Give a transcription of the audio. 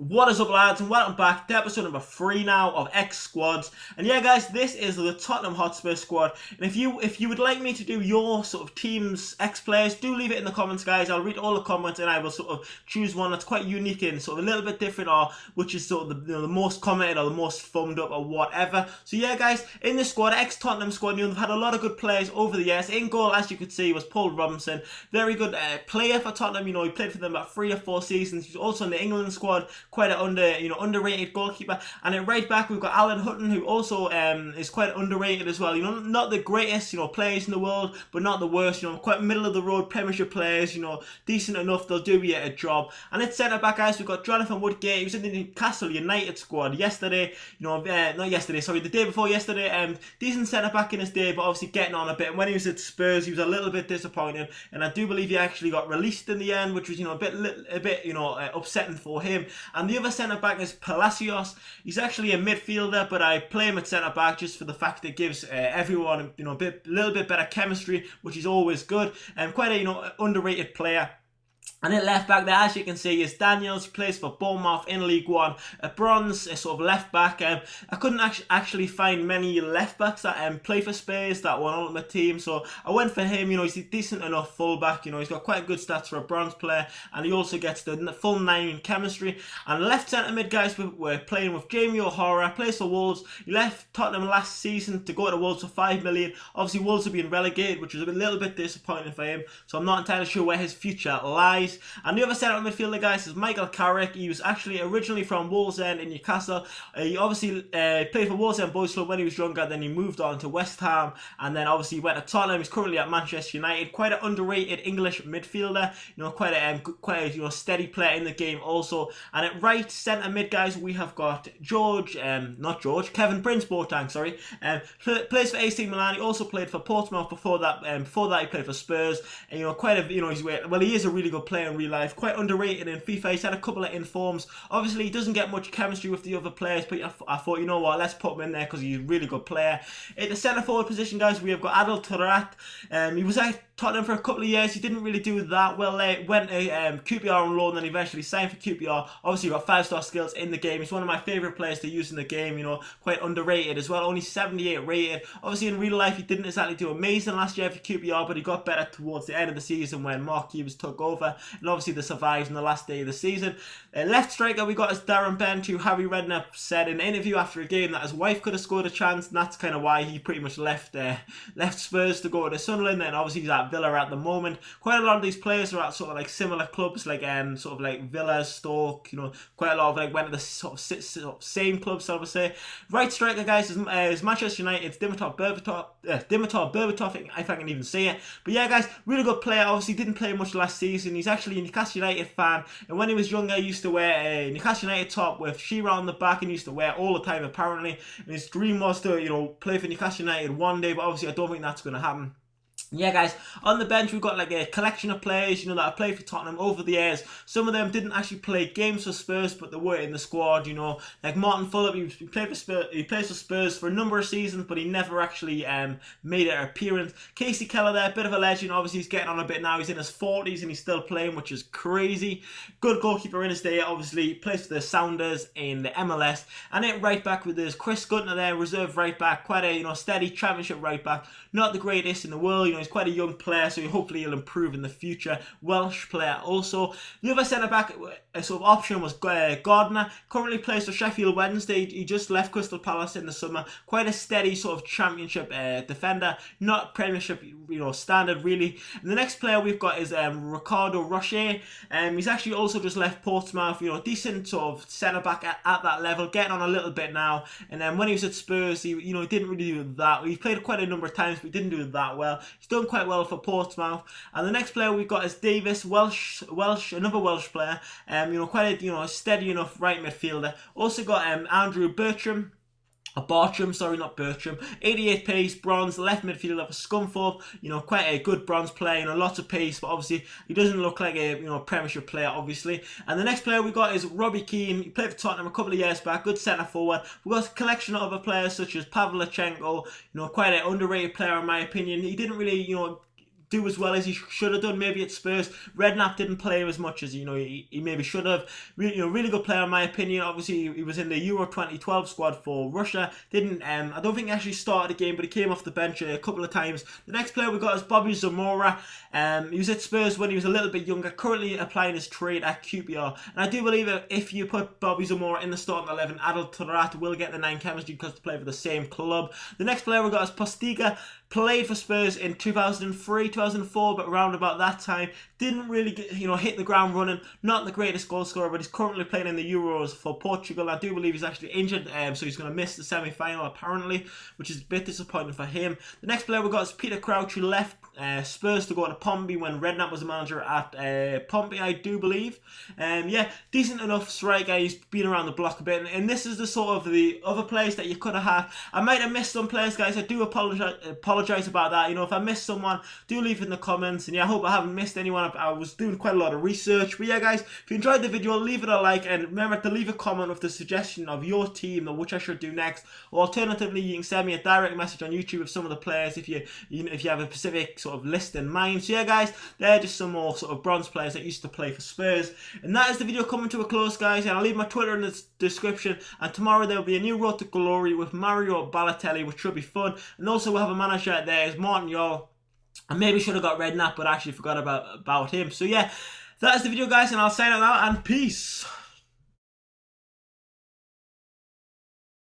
What is up, lads, and welcome back to episode number 3 now of X Squads. And yeah, guys, this is the Tottenham Hotspur squad. And if you would like me to do your sort of team's X players, do leave it in the comments, guys. I'll read all the comments and I will sort of choose one that's quite unique and sort of a little bit different, or which is sort of the most commented or the most thumbed up or whatever. So yeah, guys, in this squad, X Tottenham squad, they've had a lot of good players over the years. In goal, as you could see, was Paul Robinson, very good player for Tottenham. He played for them about 3 or 4 seasons. He's also in the England squad. Quite an underrated goalkeeper. And at right back we've got Alan Hutton, who also is quite underrated as well. Not the greatest players in the world, but not the worst. Quite middle of the road Premiership players. Decent enough. They'll do you a job. And at centre back, guys, we've got Jonathan Woodgate. He was in the Newcastle United squad yesterday. Not yesterday. Sorry, the day before yesterday. Decent centre back in his day, but obviously getting on a bit. And when he was at Spurs, he was a little bit disappointing. And I do believe he actually got released in the end, which was a bit upsetting for him. And the other centre back is Palacios. He's actually a midfielder, but I play him at centre back just for the fact that it gives everyone a little bit better chemistry, which is always good. And quite a underrated player. And at left back there, as you can see, is Daniels, plays for Bournemouth in League One. A bronze, a sort of left back. I couldn't actually find many left backs that play for Spurs that were on my team, so I went for him. He's a decent enough fullback. He's got quite good stats for a bronze player, and he also gets the full 9 chemistry. And left centre mid, guys, we're playing with Jamie O'Hara, plays for Wolves. He left Tottenham last season to go to Wolves for 5 million. Obviously, Wolves have been relegated, which was a little bit disappointing for him, so I'm not entirely sure where his future lies. And the other centre midfielder, guys, is Michael Carrick. He was actually originally from Wallsend in Newcastle. He obviously played for Wallsend Boys Club when he was younger. Then he moved on to West Ham, and then obviously he went to Tottenham. He's currently at Manchester United. Quite an underrated English midfielder. Quite a steady player in the game also. And at right centre mid, guys, we have got Kevin Prince Boateng. Sorry, plays for AC Milan. He also played for Portsmouth before that. Before that, he played for Spurs. And he is a really good player in real life, quite underrated in FIFA. He's had a couple of informs. Obviously, he doesn't get much chemistry with the other players, but I thought, let's put him in there because he's a really good player. At the centre forward position, guys, we have got Adel Taarabt. He was at Tottenham for a couple of years. He didn't really do that well. Went to QPR on loan, then eventually signed for QPR. Obviously, got 5-star skills in the game. He's one of my favourite players to use in the game. Quite underrated as well. Only 78 rated. Obviously, in real life, he didn't exactly do amazing last year for QPR, but he got better towards the end of the season when Mark Hughes took over. And obviously, they survived in the last day of the season. Left striker we got is Darren Bent, who Harry Redknapp said in an interview after a game that his wife could have scored a chance, and that's kind of why he pretty much left Spurs to go to Sunderland, and obviously he's at Villa at the moment. Quite a lot of these players are at sort of like similar clubs, like sort of like Villa, Stoke. Quite a lot of went to the sort of same clubs, so I would say. Right striker, guys, is Manchester United's Dimitar Berbatov, if I can even say it. But yeah, guys, really good player. Obviously didn't play much last season. He's actually a Newcastle United fan, and when he was younger, he used to wear a Newcastle United top with Shearer on the back, and he used to wear all the time apparently. And his dream was to play for Newcastle United one day, but obviously I don't think that's going to happen. Yeah, guys, on the bench we've got like a collection of players, that have played for Tottenham over the years. Some of them didn't actually play games for Spurs, but they were in the squad. Like Martin Fulop, he played for Spurs. He plays for Spurs for a number of seasons, but he never actually made an appearance. Casey Keller there, a bit of a legend. Obviously, he's getting on a bit now. He's in his 40s and he's still playing, which is crazy. Good goalkeeper in his day. Obviously, he plays for the Sounders in the MLS. And at right back with this Chris Gunter there, reserve right back, quite a steady Championship right back. Not the greatest in the world. He's quite a young player, so hopefully he'll improve in the future. Welsh player also. The other centre back sort of option was Gardner. Currently plays for Sheffield Wednesday. He just left Crystal Palace in the summer. Quite a steady sort of Championship defender, not Premiership standard really. And the next player we've got is Ricardo Rocher. He's actually also just left Portsmouth. Decent sort of centre back at that level, getting on a little bit now. And then when he was at Spurs, he didn't really do that. He played quite a number of times, but he didn't do that well. He's done quite well for Portsmouth. And the next player we've got is Davis, another Welsh player. Quite a steady enough right midfielder. Also got Andrew Bertram. Bartram, sorry, not Bertram. 88 pace, bronze, left midfielder for Scunthorpe. Quite a good bronze player, lots of pace, but obviously he doesn't look like a Premiership player, obviously. And the next player we got is Robbie Keane. He played for Tottenham a couple of years back, good centre forward. We've got a collection of other players such as Pavlyuchenko, quite an underrated player in my opinion. He didn't really, do as well as he should have done maybe at Spurs. Redknapp didn't play as much as he maybe should have. Really good player in my opinion. Obviously he was in the Euro 2012 squad for Russia. I don't think he actually started the game, but he came off the bench a couple of times. The next player we got is Bobby Zamora. He was at Spurs when he was a little bit younger, currently applying his trade at QPR. And I do believe that if you put Bobby Zamora in the starting 11, Adel Taarabt will get the 9 chemistry because they play for the same club. The next player we got is Postiga. Played for Spurs in 2003, 2004, but around about that time, didn't really hit the ground running. Not the greatest goal scorer, but he's currently playing in the Euros for Portugal. I do believe he's actually injured, so he's going to miss the semi-final apparently, which is a bit disappointing for him. The next player we got is Peter Crouch, who left Spurs to go to Pompey when Redknapp was the manager at Pompey, I do believe. Decent enough striker. He's been around the block a bit, and this is the sort of the other players that you could have had. I might have missed some players, guys. I do apologise about that. If I missed someone, do leave it in the comments. And I hope I haven't missed anyone. I was doing quite a lot of research. But yeah, guys, if you enjoyed the video, leave it a like, and remember to leave a comment with the suggestion of your team or which I should do next. Or alternatively, you can send me a direct message on YouTube with some of the players if you have a specific sort of list in mind. So yeah, guys, they're just some more sort of bronze players that used to play for Spurs. And that is the video coming to a close, guys. And I'll leave my Twitter in the description. And tomorrow there will be a new Road to Glory with Mario Balotelli, which should be fun. And also we'll have a manager there is Martin Yall. I maybe should have got Redknapp, but I actually forgot about him. So yeah, that is the video, guys, and I'll sign out now, and peace.